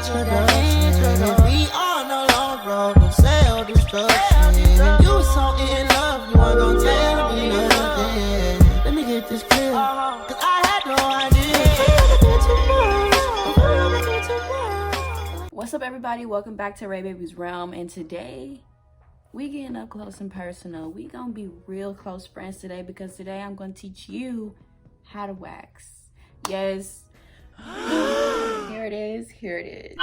introduction. We on the long road to self-destruction. You was so in love, you weren't gonna tell me nothing. Let me get this clear, cause I had no idea. What's up, everybody? Welcome back to Ray Baby's Realm, and today we getting up close and personal. We gonna be real close friends today, because today I'm gonna teach you how to wax. Yes. Here it is.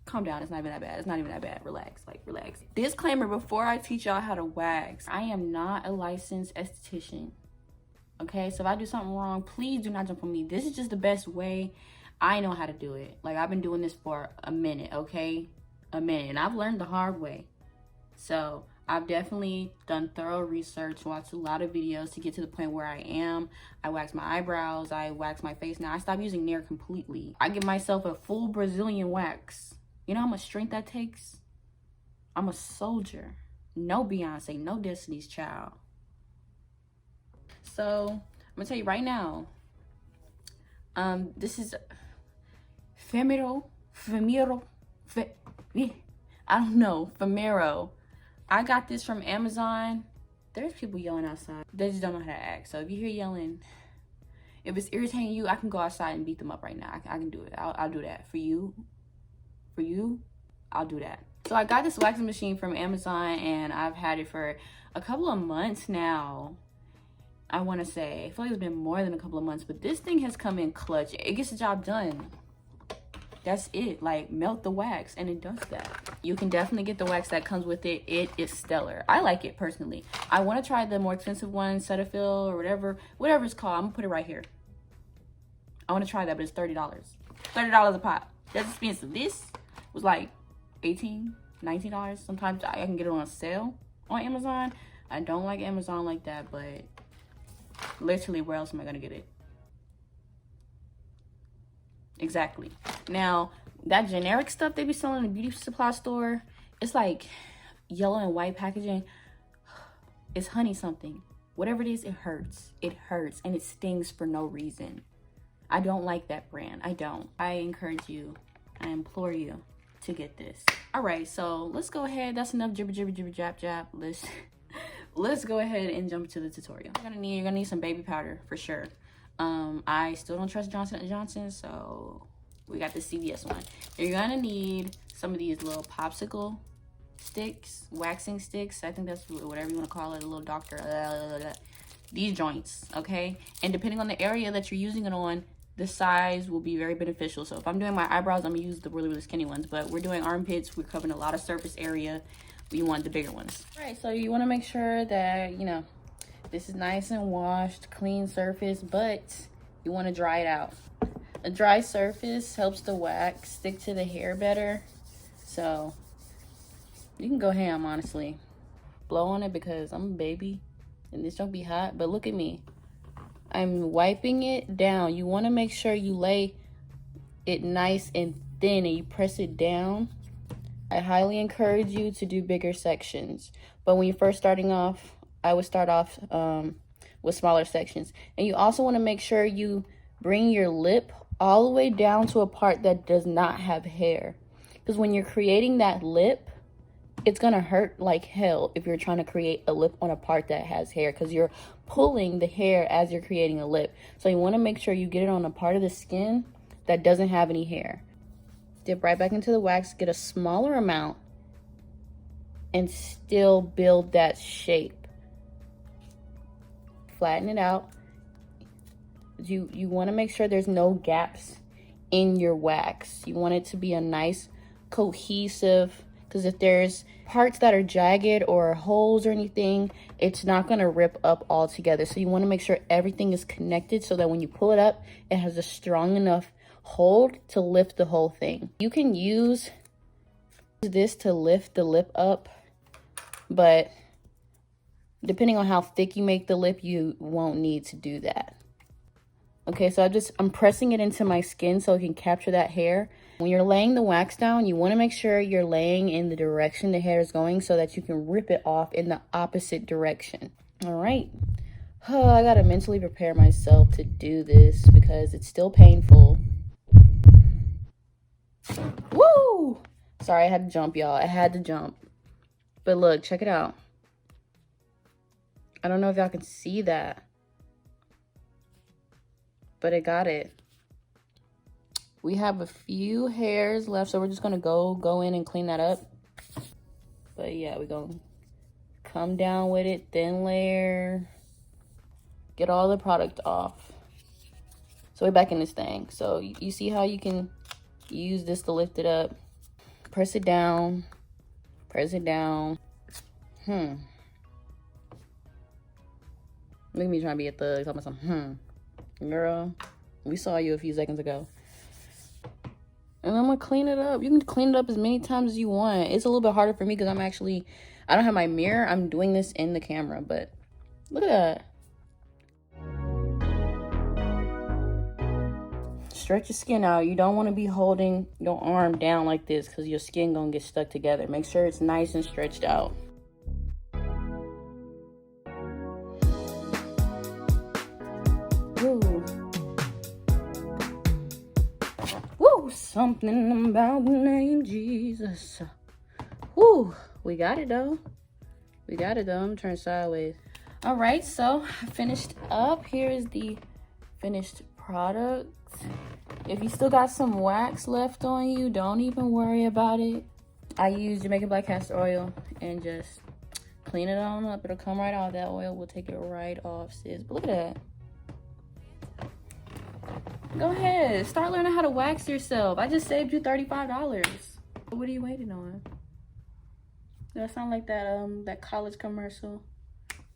Calm down, it's not even that bad. Relax. Disclaimer before I teach y'all how to wax: I am not a licensed esthetician. Okay, so if I do something wrong, please do not jump on me. This is just the best way I know how to do it. Like, I've been doing this for a minute, okay? A minute, and I've learned the hard way. So I've definitely done thorough research, watched a lot of videos to get to the point where I am. I wax my eyebrows, I wax my face. Now I stopped using Nair completely. I give myself a full Brazilian wax. You know how much strength that takes? I'm a soldier. No Beyonce, no Destiny's Child. So I'm gonna tell you right now, this is Femiro. I got this from Amazon. There's people yelling outside. They just don't know how to act. So if you hear yelling, if it's irritating you, I can go outside and beat them up right now. I can do it. I'll do that for you. I'll do that. So I got this waxing machine from Amazon, and I've had it for a couple of months now. I want to say, I feel like it's been more than a couple of months, but this thing has come in clutch. It gets the job done. That's it. Like, melt the wax, and it does that. You can definitely get the wax that comes with it. It is stellar. I like it personally. I want to try the more expensive one, Cetaphil or whatever it's called. I'm gonna put it right here. I want to try that, but it's $30. $30 a pop. That's expensive. This was like $18, $19. Sometimes I can get it on a sale on Amazon. I don't like Amazon like that, but literally, where else am I gonna get it? Exactly. Now, that generic stuff they be selling in the beauty supply store, it's like yellow and white packaging. It's honey something. Whatever it is, it hurts. It hurts, and it stings for no reason. I don't like that brand. I don't. I encourage you, I implore you to get this. All right, so let's go ahead. That's enough jibber jab jab. Let's go ahead and jump to the tutorial. You're gonna need some baby powder for sure. I still don't trust Johnson & Johnson, so we got the CVS one. You're gonna need some of these little popsicle sticks, waxing sticks. I think that's whatever you want to call it, a little doctor. These joints, okay? And depending on the area that you're using it on, the size will be very beneficial. So if I'm doing my eyebrows, I'm gonna use the really skinny ones, but we're doing armpits, we're covering a lot of surface area. We want the bigger ones. All right, so you want to make sure that, you know, this is nice and washed, clean surface, but you want to dry it out. A dry surface helps the wax stick to the hair better. So you can go ham, honestly. Blow on it, because I'm a baby and this don't be hot, but look at me. I'm wiping it down. You want to make sure you lay it nice and thin and you press it down. I highly encourage you to do bigger sections, but when you're first starting off, I would start off with smaller sections. And you also want to make sure you bring your lip all the way down to a part that does not have hair, because when you're creating that lip, it's gonna hurt like hell if you're trying to create a lip on a part that has hair, because you're pulling the hair as you're creating a lip. So you want to make sure you get it on a part of the skin that doesn't have any hair. Dip right back into the wax, get a smaller amount, and still build that shape. Flatten it out. You want to make sure there's no gaps in your wax. You want it to be a nice cohesive, because if there's parts that are jagged or holes or anything, it's not going to rip up all together. So you want to make sure everything is connected so that when you pull it up, it has a strong enough hold to lift the whole thing. You can use this to lift the lip up, but depending on how thick you make the lip, you won't need to do that. Okay, so I'm pressing it into my skin so it can capture that hair. When you're laying the wax down, you want to make sure you're laying in the direction the hair is going so that you can rip it off in the opposite direction. All right. Oh, I gotta mentally prepare myself to do this because it's still painful. Woo! Sorry, I had to jump, y'all. I had to jump. But look, check it out. I don't know if y'all can see that, but I got it. We have a few hairs left, so we're just gonna go in and clean that up. But yeah, we're gonna come down with it, thin layer, get all the product off. So we're back in this thing. So you see how you can use this to lift it up. Press it down, press it down. Look at me trying to be a thug, talking about some, girl, we saw you a few seconds ago. And I'm gonna clean it up. You can clean it up as many times as you want. It's a little bit harder for me because I don't have my mirror. I'm doing this in the camera, but look at that. Stretch your skin out. You don't want to be holding your arm down like this because your skin gonna get stuck together. Make sure it's nice and stretched out. Woo. Woo, something about the name Jesus. Woo, we got it though. We got it though. I'm turning sideways. All right, so I finished up. Here is the finished product. If you still got some wax left on you, don't even worry about it. I use Jamaican black castor oil and just clean it on up. It'll come right off. That oil will take it right off, sis. But look at that. Go ahead, start learning how to wax yourself. I just saved you $35. What are you waiting on? Does that sound like that college commercial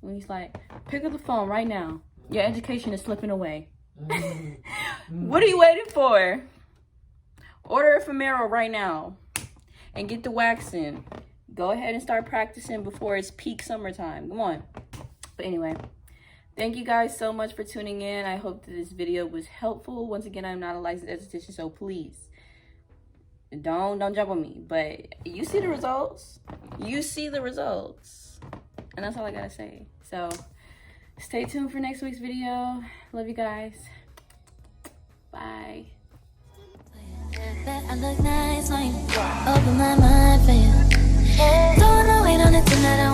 when he's like, pick up the phone right now. Your education is slipping away. What are you waiting for? Order a Femiro right now and get the waxing. Go ahead and start practicing before it's peak summertime. Come on. But anyway, thank you guys so much for tuning in. I hope that this video was helpful. Once again, I'm not a licensed esthetician, so please don't jump on me. But you see the results. You see the results. And that's all I gotta say. So stay tuned for next week's video. Love you guys. Bye. I look nice when you open my mind for you. Don't wanna wait on it tonight.